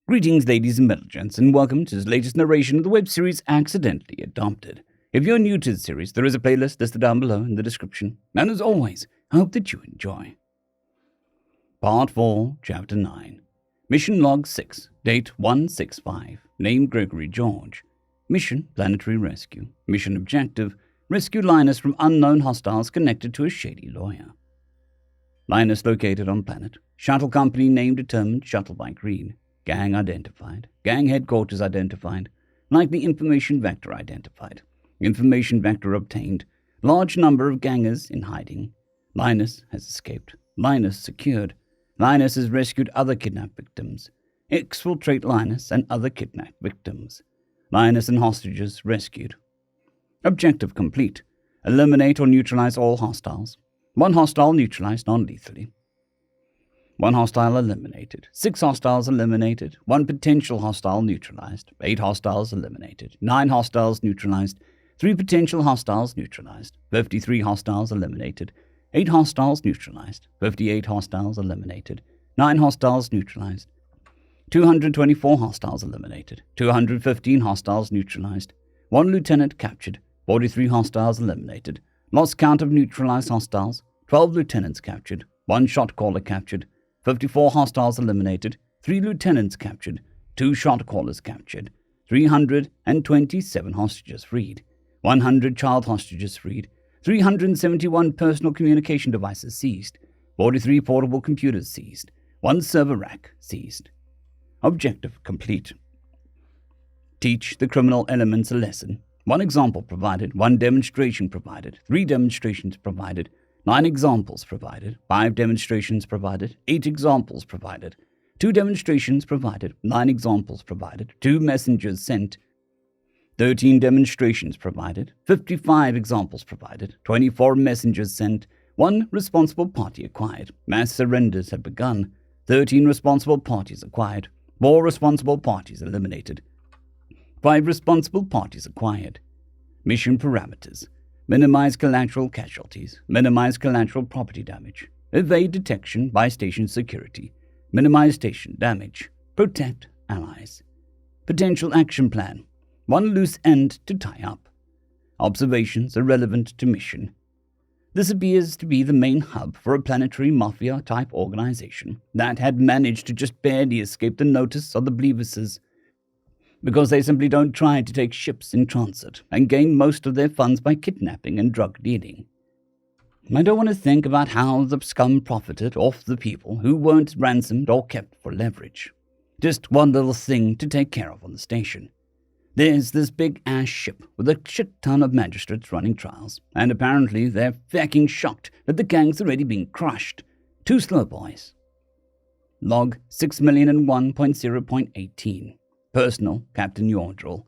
Greetings, ladies and gents, and welcome to this latest narration of the web series Accidentally Adopted. If you're new to the series, there is a playlist listed down below in the description, and as always, I hope that you enjoy. Part 4, Chapter 9. Mission Log 6, Date 165, Name Gregory George. Mission, Planetary Rescue. Mission Objective, Rescue Linus from unknown hostiles connected to a shady lawyer. Linus located on planet. Shuttle company name determined, Shuttle by Green. Gang identified. Gang headquarters identified. Likely information vector identified. Information vector obtained. Large number of gangers in hiding. Linus has escaped. Linus secured. Linus has rescued other kidnapped victims. Exfiltrate Linus and other kidnapped victims. Linus and hostages rescued. Objective complete. Eliminate or neutralize all hostiles. One hostile neutralized non-lethally. 1 hostile eliminated. 6 hostiles eliminated. 1 potential hostile neutralized. 8 hostiles eliminated. 9 hostiles neutralized. 3 potential hostiles neutralized. 53 hostiles eliminated. 8 hostiles neutralized. 58 hostiles eliminated. 9 hostiles neutralized. 224 hostiles eliminated. 215 hostiles neutralized. 1 lieutenant captured. 43 hostiles eliminated. Lost count of neutralized hostiles. 12 lieutenants captured. 1 shot caller captured. 54 hostiles eliminated, 3 lieutenants captured, 2 shot callers captured, 327 hostages freed, 100 child hostages freed, 371 personal communication devices seized, 43 portable computers seized, 1 server rack seized. Objective complete. Teach the criminal elements a lesson. 1 example provided, 1 demonstration provided, 3 demonstrations provided, 9 examples provided, 5 demonstrations provided, 8 examples provided, 2 demonstrations provided, 9 examples provided, 2 messengers sent, 13 demonstrations provided, 55 examples provided, 24 messengers sent, 1 responsible party acquired, mass surrenders have begun, 13 responsible parties acquired, 4 responsible parties eliminated, 5 responsible parties acquired. Mission parameters. Minimize collateral casualties. Minimize collateral property damage. Evade detection by station security. Minimize station damage. Protect allies. Potential action plan. 1 loose end to tie up. Observations irrelevant to mission. This appears to be the main hub for a planetary mafia-type organization that had managed to just barely escape the notice of the Bleavises, because they simply don't try to take ships in transit and gain most of their funds by kidnapping and drug dealing. I don't want to think about how the scum profited off the people who weren't ransomed or kept for leverage. Just one little thing to take care of on the station. There's this big-ass ship with a shit-ton of magistrates running trials, and apparently they're fucking shocked that the gang's already been crushed. Too slow, boys. Log 6,001.0.18. Personal, Captain Yordrell.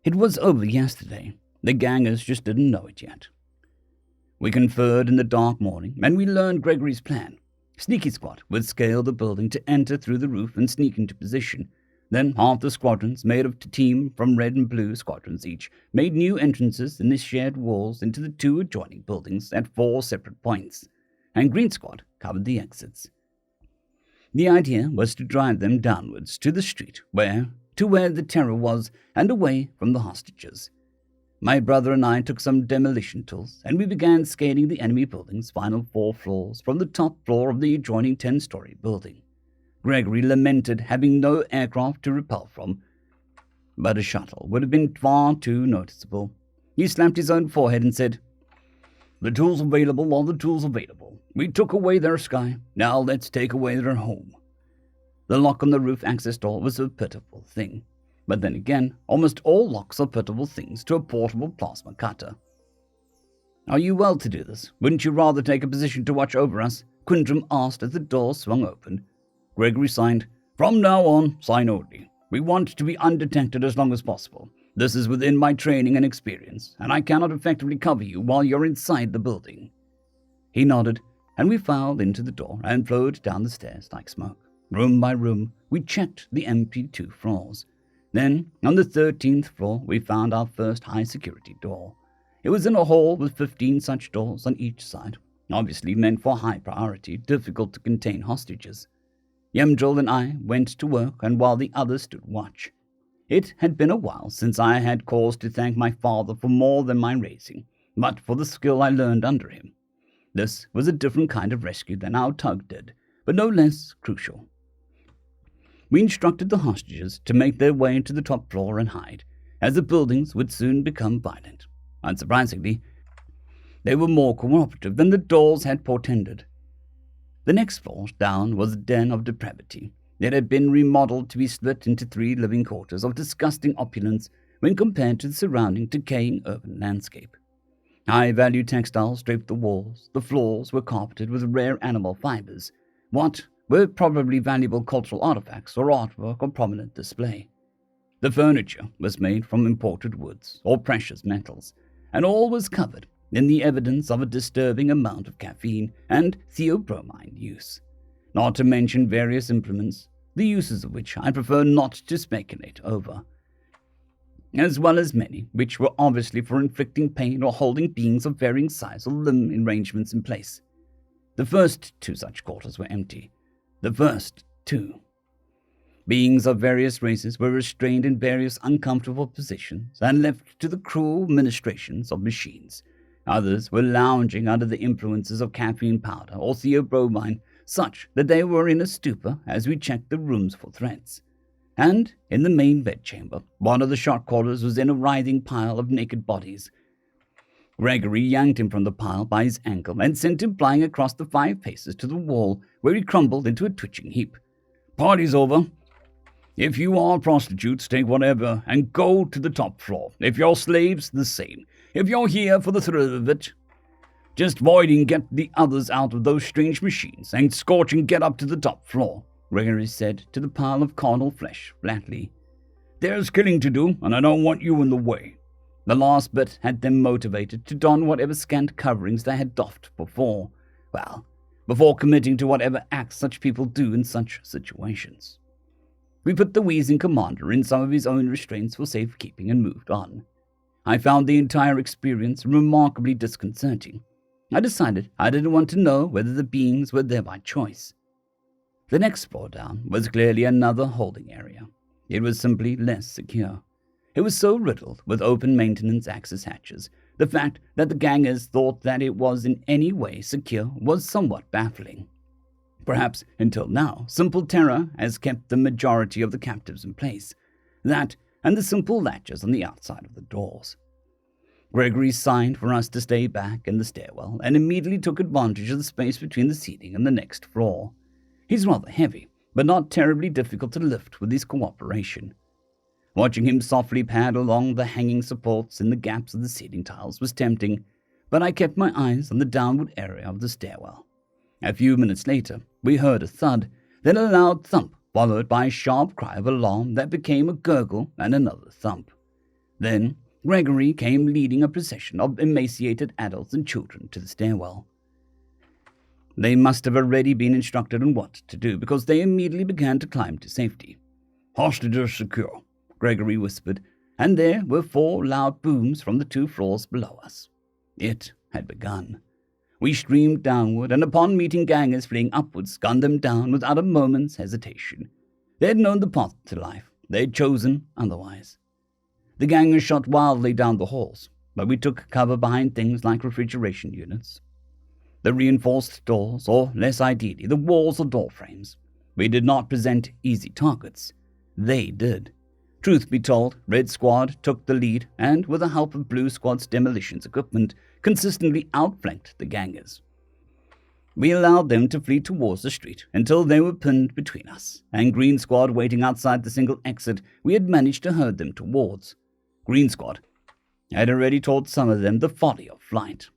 It was over yesterday. The gangers just didn't know it yet. We conferred in the dark morning, and we learned Gregory's plan. Sneaky Squad would scale the building to enter through the roof and sneak into position. Then half the squadrons, made of a team from red and blue squadrons each, made new entrances in the shared walls into the 2 adjoining buildings at 4 separate points, and Green Squad covered the exits. The idea was to drive them downwards to the street where the terror was, and away from the hostages. My brother and I took some demolition tools, and we began scaling the enemy building's final 4 floors from the top floor of the adjoining 10-story building. Gregory lamented having no aircraft to repel from, but a shuttle would have been far too noticeable. He slapped his own forehead and said, "The tools available are the tools available. We took away their sky, now let's take away their home." The lock on the roof access door was a pitiful thing. But then again, almost all locks are pitiful things to a portable plasma cutter. "Are you well to do this? Wouldn't you rather take a position to watch over us?" Quindram asked as the door swung open. Gregory signed, "From now on, sign only. We want to be undetected as long as possible. This is within my training and experience, and I cannot effectively cover you while you're inside the building." He nodded, and we filed into the door and flowed down the stairs like smoke. Room by room, we checked the MP2 floors. Then, on the 13th floor, we found our first high-security door. It was in a hall with 15 such doors on each side, obviously meant for high priority, difficult to contain hostages. Yemdril and I went to work, and while the others stood watch. It had been a while since I had cause to thank my father for more than my raising, but for the skill I learned under him. This was a different kind of rescue than our tug did, but no less crucial. We instructed the hostages to make their way to the top floor and hide, as the buildings would soon become violent. Unsurprisingly, they were more cooperative than the dolls had portended. The next floor down was a den of depravity. It had been remodeled to be split into 3 living quarters of disgusting opulence when compared to the surrounding decaying urban landscape. High-value textiles draped the walls. The floors were carpeted with rare animal fibers, what were probably valuable cultural artifacts or artwork on prominent display. The furniture was made from imported woods or precious metals, and all was covered in the evidence of a disturbing amount of caffeine and theobromine use, not to mention various implements, the uses of which I prefer not to speculate over, as well as many which were obviously for inflicting pain or holding beings of varying size or limb arrangements in place. The first 2 such quarters were empty. The first 2. Beings of various races were restrained in various uncomfortable positions and left to the cruel ministrations of machines. Others were lounging under the influences of caffeine powder or theobromine, such that they were in a stupor as we checked the rooms for threats. And in the main bedchamber, one of the shot callers was in a writhing pile of naked bodies. Gregory yanked him from the pile by his ankle and sent him flying across the 5 paces to the wall, where he crumbled into a twitching heap. "Party's over. If you are prostitutes, take whatever and go to the top floor. If you're slaves, the same. If you're here for the thrill of it, just void and get the others out of those strange machines and scorch and get up to the top floor," Gregory said to the pile of carnal flesh flatly. "There's killing to do, and I don't want you in the way." The last bit had them motivated to don whatever scant coverings they had doffed before committing to whatever acts such people do in such situations. We put the wheezing commander in some of his own restraints for safekeeping and moved on. I found the entire experience remarkably disconcerting. I decided I didn't want to know whether the beings were there by choice. The next floor down was clearly another holding area. It was simply less secure. It was so riddled with open maintenance access hatches, the fact that the gangers thought that it was in any way secure was somewhat baffling. Perhaps, until now, simple terror has kept the majority of the captives in place. That, and the simple latches on the outside of the doors. Gregory signed for us to stay back in the stairwell and immediately took advantage of the space between the seating and the next floor. He's rather heavy, but not terribly difficult to lift with his cooperation. Watching him softly pad along the hanging supports in the gaps of the ceiling tiles was tempting, but I kept my eyes on the downward area of the stairwell. A few minutes later, we heard a thud, then a loud thump, followed by a sharp cry of alarm that became a gurgle and another thump. Then Gregory came leading a procession of emaciated adults and children to the stairwell. They must have already been instructed on what to do, because they immediately began to climb to safety. "Hostages secure," Gregory whispered, and there were 4 loud booms from the 2 floors below us. It had begun. We streamed downward, and upon meeting gangers fleeing upwards, gunned them down without a moment's hesitation. They had known the path to life. They had chosen otherwise. The gangers shot wildly down the halls, but we took cover behind things like refrigeration units, the reinforced doors, or, less ideally, the walls or door frames. We did not present easy targets. They did. Truth be told, Red Squad took the lead and, with the help of Blue Squad's demolitions equipment, consistently outflanked the gangers. We allowed them to flee towards the street until they were pinned between us, and Green Squad waiting outside the single exit we had managed to herd them towards. Green Squad had already taught some of them the folly of flight.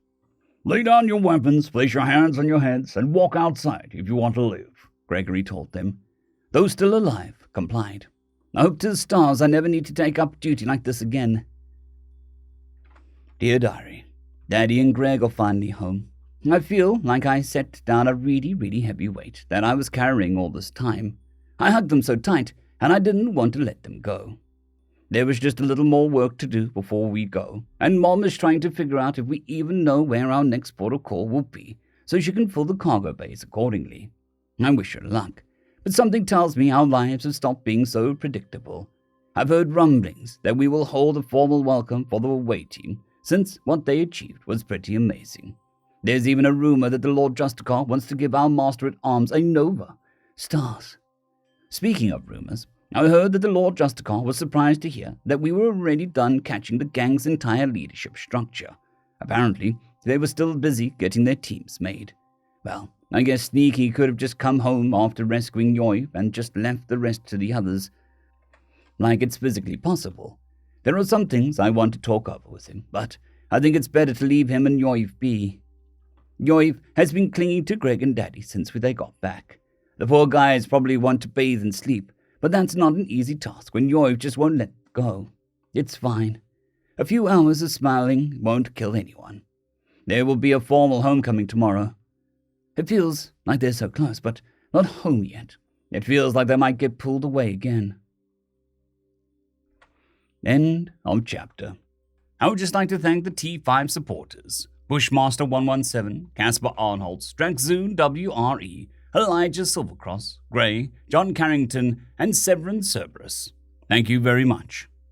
"Lay down your weapons, place your hands on your heads, and walk outside if you want to live," Gregory told them. Those still alive complied. I hope to the stars I never need to take up duty like this again. Dear Diary, Daddy and Greg are finally home. I feel like I set down a really heavy weight that I was carrying all this time. I hugged them so tight, and I didn't want to let them go. There was just a little more work to do before we go, and Mom is trying to figure out if we even know where our next port of call will be, so she can fill the cargo bays accordingly. I wish her luck, but something tells me our lives have stopped being so predictable. I've heard rumblings that we will hold a formal welcome for the away team, since what they achieved was pretty amazing. There's even a rumor that the Lord Justicar wants to give our Master-at-Arms a Nova. Stars. Speaking of rumors, I heard that the Lord Justicar was surprised to hear that we were already done catching the gang's entire leadership structure. Apparently, they were still busy getting their teams made. Well, I guess Sneaky could have just come home after rescuing Yoiv and just left the rest to the others. Like it's physically possible. There are some things I want to talk over with him, but I think it's better to leave him and Yoiv be. Yoiv has been clinging to Greg and Daddy since they got back. The poor guys probably want to bathe and sleep, but that's not an easy task when Yoiv just won't let go. It's fine. A few hours of smiling won't kill anyone. There will be a formal homecoming tomorrow. It feels like they're so close, but not home yet. It feels like they might get pulled away again. End of chapter. I would just like to thank the T5 supporters: Bushmaster 117, Casper Arnholtz, Dragzoon W.R.E, Elijah Silvercross, Gray, Jon Carrington, and Sevaren Serberous. Thank you very much.